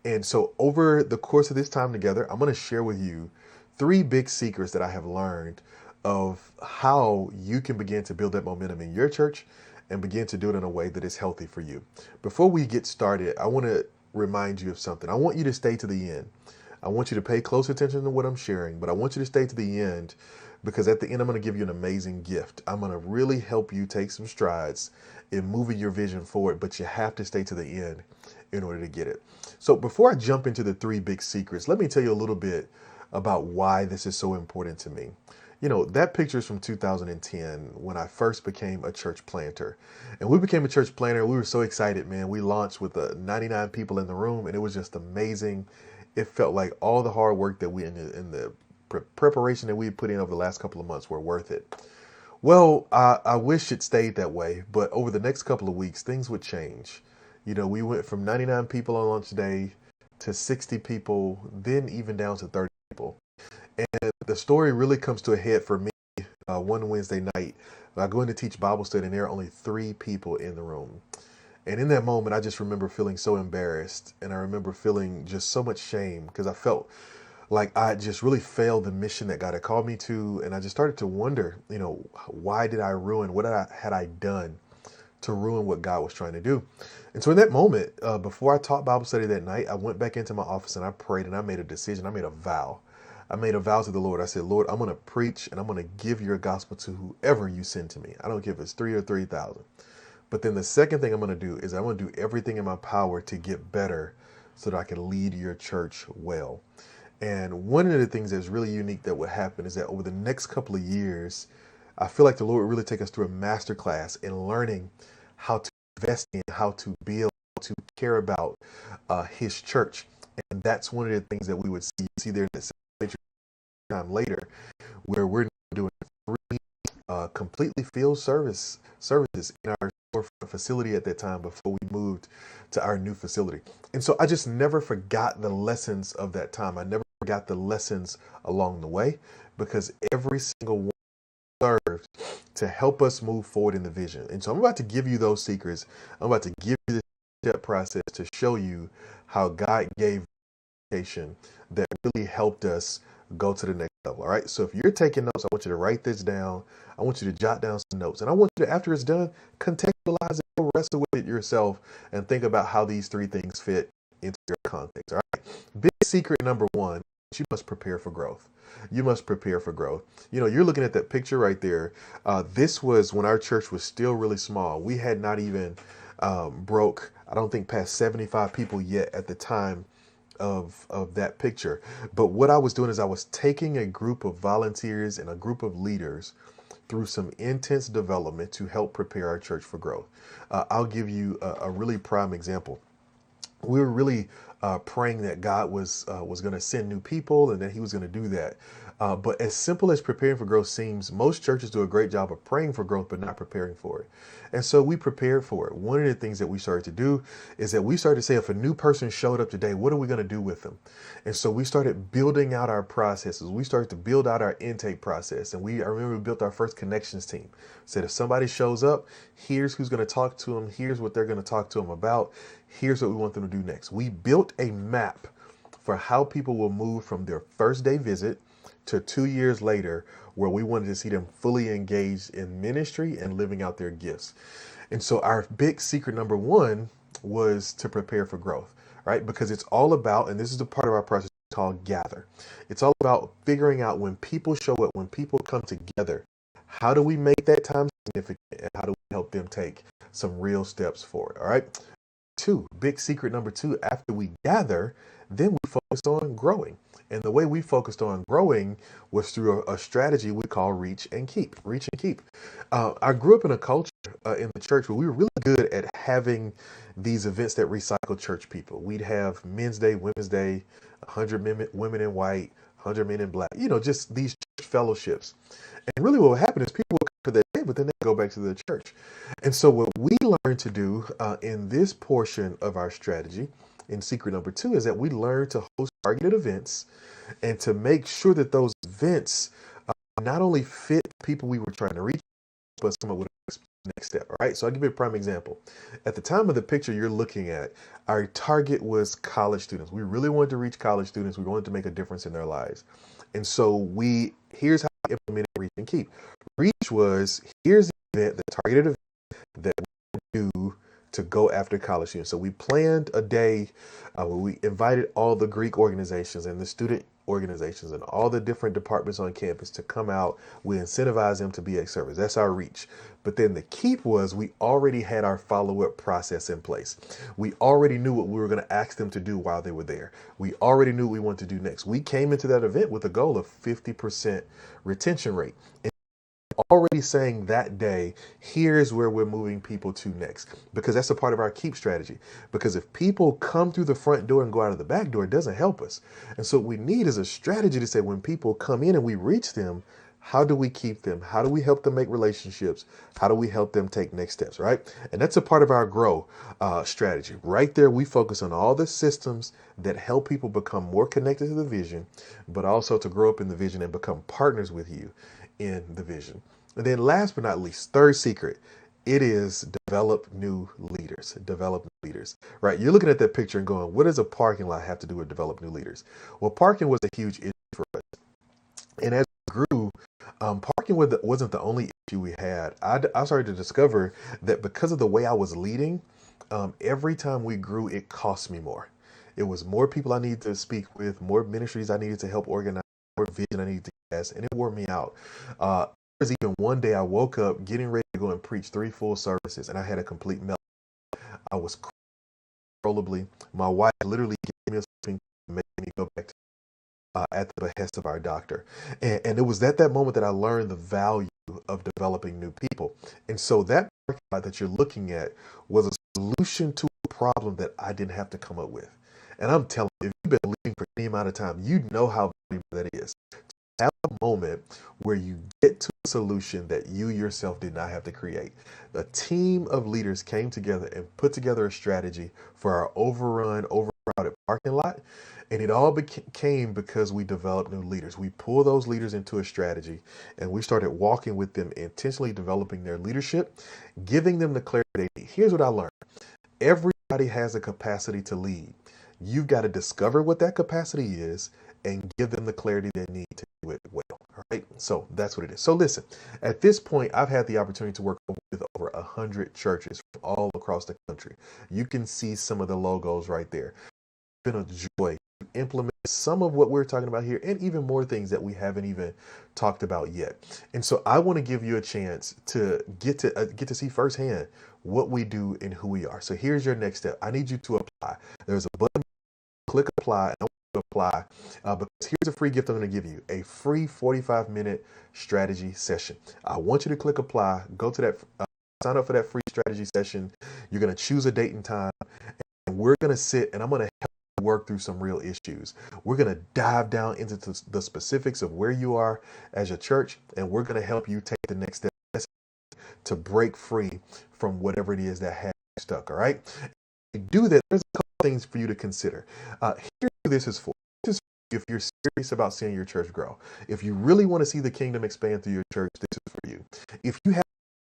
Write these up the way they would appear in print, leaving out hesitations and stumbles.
And so, over the course of this time together, I'm going to share with you three big secrets that I have learned of how you can begin to build that momentum in your church and begin to do it in a way that is healthy for you. Before we get started, I want to remind you of something. I want you to stay to the end. I want you to pay close attention to what I'm sharing, but I want you to stay to the end because at the end, I'm going to give you an amazing gift. I'm going to really help you take some strides in moving your vision forward, but you have to stay to the end in order to get it. So before I jump into the three big secrets, let me tell you a little bit about why this is so important to me. You know, that picture is from 2010 when I first became a church planter. And we became a church planter. We were so excited, man. We launched with 99 people in the room, and it was just amazing. It felt like all the hard work that we in the preparation that we put in over the last couple of months were worth it. Well, I wish it stayed that way, but over the next couple of weeks, things would change. You know, we went from 99 people on launch day to 60 people, then even down to 30 people. And the story really comes to a head for me one Wednesday night. I go in to teach Bible study, and there are only three people in the room. And in that moment, I just remember feeling so embarrassed. And I remember feeling just so much shame because I felt like I just really failed the mission that God had called me to. And I just started to wonder, you know, why did I ruin, had I done to ruin what God was trying to do? And so in that moment, before I taught Bible study that night, I went back into my office and I prayed and I made a decision. I made a vow. I made a vow to the Lord. I said, Lord, I'm going to preach and I'm going to give your gospel to whoever you send to me. I don't care if it's 3 or 3,000. But then the second thing I'm going to do is I'm going to do everything in my power to get better so that I can lead your church well. And one of the things that's really unique that would happen is that over the next couple of years, I feel like the Lord would really take us through a master class in learning how to invest in, how to build, to care about his church. And that's one of the things that we would see there in that picture time later, where we're doing three completely field services in our facility at that time before we moved to our new facility. And so I just never forgot the lessons of that time. I never forgot the lessons along the way because every single one served to help us move forward in the vision. And so I'm about to give you those secrets. I'm about to give you the step process to show you how God gave education that really helped us go to the next level. All right. So if you're taking notes, I want you to write this down. I want you to jot down some notes. And I want you to, after it's done, contextualize it, wrestle with it yourself, and think about how these three things fit into your context. All right. Big secret number one, you must prepare for growth. You must prepare for growth. You know, you're looking at that picture right there. This was when our church was still really small. We had not even broke, I don't think, past 75 people yet at the time of that picture. But what I was doing is I was taking a group of volunteers and a group of leaders through some intense development to help prepare our church for growth. I'll give you a really prime example. We were really praying that God was going to send new people and that He was going to do that. But as simple as preparing for growth seems, most churches do a great job of praying for growth but not preparing for it. And so we prepared for it. One of the things that we started to do is that we started to say, if a new person showed up today, what are we going to do with them? And so we started building out our processes. We started to build out our intake process. And I remember we built our first connections team. Said if somebody shows up, here's who's going to talk to them. Here's what they're going to talk to them about. Here's what we want them to do next. We built a map for how people will move from their first day visit to 2 years later, where we wanted to see them fully engaged in ministry and living out their gifts. And so our big secret number one was to prepare for growth, right? Because it's all about, and this is the part of our process called gather. It's all about figuring out when people show up, when people come together, how do we make that time significant and how do we help them take some real steps forward? All right. Big secret number two, after we gather, then we focused on growing. And the way we focused on growing was through a strategy we call reach and keep. Reach and keep. I grew up in a culture in the church where we were really good at having these events that recycle church people. We'd have Men's Day, Women's Day, 100 women in white, 100 men in black, you know, just these church fellowships. And really what would happen is people would come to that day, but then they go back to the church. And so what we learned to do in this portion of our strategy, in secret number two, is that we learned to host targeted events and to make sure that those events not only fit people we were trying to reach, but someone with next step. All right. So I'll give you a prime example. At the time of the picture you're looking at, our target was college students. We really wanted to reach college students. We wanted to make a difference in their lives. And so here's how we implemented Reach and Keep. Reach was, here's the event, the targeted event that we do to go after college students. So we planned a day where we invited all the Greek organizations and the student organizations and all the different departments on campus to come out. We incentivized them to be at service. That's our reach. But then the keep was, we already had our follow-up process in place. We already knew what we were going to ask them to do while they were there. We already knew what we wanted to do next. We came into that event with a goal of 50% retention rate. And already saying that day, here's where we're moving people to next, because that's a part of our keep strategy. Because if people come through the front door and go out of the back door, it doesn't help us. And so what we need is a strategy to say, when people come in and we reach them, how do we keep them? How do we help them make relationships? How do we help them take next steps, right? And that's a part of our grow strategy. Right there, we focus on all the systems that help people become more connected to the vision, but also to grow up in the vision and become partners with you in the vision. And then last but not least, third secret, it is develop new leaders. Develop new leaders, right? You're looking at that picture and going, what does a parking lot have to do with develop new leaders? Well, parking was a huge issue for us. And as we grew, parking wasn't the only issue we had. I started to discover that because of the way I was leading, every time we grew, it cost me more. It was more people I needed to speak with, more ministries I needed to help organize, more vision I needed to cast, and it wore me out. There was even one day I woke up getting ready to go and preach 3 full services, and I had a complete meltdown. I was controllably. My wife literally gave me a sleeping pill, made me go back to at the behest of our doctor. And it was at that moment that I learned the value of developing new people. And so that parking lot that you're looking at was a solution to a problem that I didn't have to come up with. And I'm telling you, if you've been leading for any amount of time, you know how valuable that is. Have a moment where you get to a solution that you yourself did not have to create. A team of leaders came together and put together a strategy for our overcrowded parking lot. And it all came because we developed new leaders. We pulled those leaders into a strategy and we started walking with them, intentionally developing their leadership, giving them the clarity they need. Here's what I learned. Everybody has a capacity to lead. You've got to discover what that capacity is and give them the clarity they need to do it well. All right. So that's what it is. So listen, at this point, I've had the opportunity to work with over 100 churches from all across the country. You can see some of the logos right there. It's been a joy to implement some of what we're talking about here and even more things that we haven't even talked about yet. And so I want to give you a chance to get to see firsthand what we do and who we are. So here's your next step. I need you to apply. There's a button, click apply, and I want you to apply because here's a free gift I'm going to give you, a free 45-minute strategy session. I want you to click apply, go to that, sign up for that free strategy session. You're going to choose a date and time, and we're going to sit and I'm going to help you work through some real issues. We're going to dive down into the specifics of where you are as your church, and we're going to help you take the next step to break free from whatever it is that has you stuck. All right. To do that, there's a couple things for you to consider. Here's what this is for. This is if you're serious about seeing your church grow. If you really want to see the kingdom expand through your church, this is for you. If you have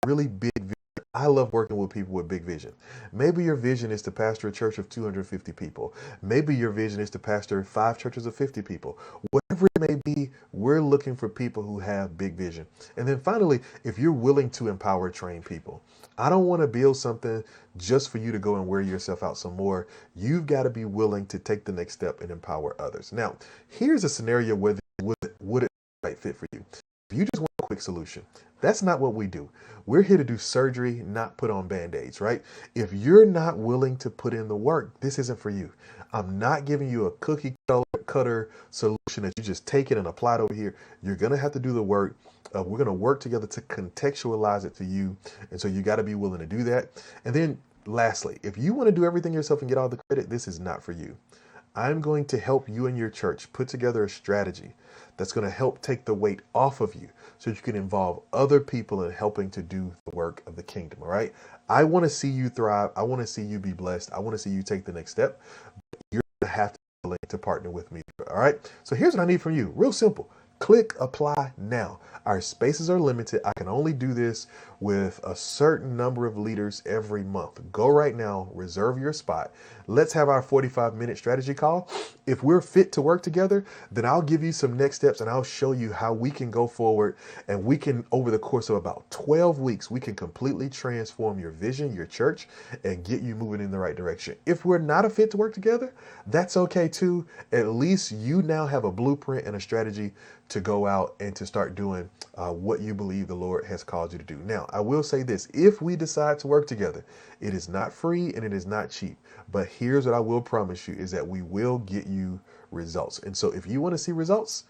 a really big vision, I love working with people with big vision. Maybe your vision is to pastor a church of 250 people. Maybe your vision is to pastor 5 churches of 50 people. Whatever it may be, we're looking for people who have big vision. And then finally, if you're willing to empower, train people. I don't want to build something just for you to go and wear yourself out some more. You've got to be willing to take the next step and empower others. Now, here's a scenario where would it be the right fit for you. If you just want a quick solution, that's not what we do. We're here to do surgery, not put on band-aids, right? If you're not willing to put in the work, this isn't for you. I'm not giving you a cookie cutter solution that you just take it and apply it over here. You're going to have to do the work. We're going to work together to contextualize it to you. And so you got to be willing to do that. And then lastly, if you want to do everything yourself and get all the credit, this is not for you. I'm going to help you and your church put together a strategy that's going to help take the weight off of you so you can involve other people in helping to do the work of the kingdom. All right. I want to see you thrive. I want to see you be blessed. I want to see you take the next step. You're going to have to be willing to partner with me. All right. So here's what I need from you. Real simple. Click apply now. Our spaces are limited. I can only do this with a certain number of leaders every month. Go right now, reserve your spot. Let's have our 45-minute strategy call. If we're fit to work together, then I'll give you some next steps and I'll show you how we can go forward, and we can, over the course of about 12 weeks, we can completely transform your vision, your church, and get you moving in the right direction. If we're not a fit to work together, that's okay too. At least you now have a blueprint and a strategy to go out and to start doing what you believe the Lord has called you to do. Now, I will say this: if we decide to work together, it is not free and it is not cheap. But here's what I will promise you is that we will get you results. And so if you want to see results,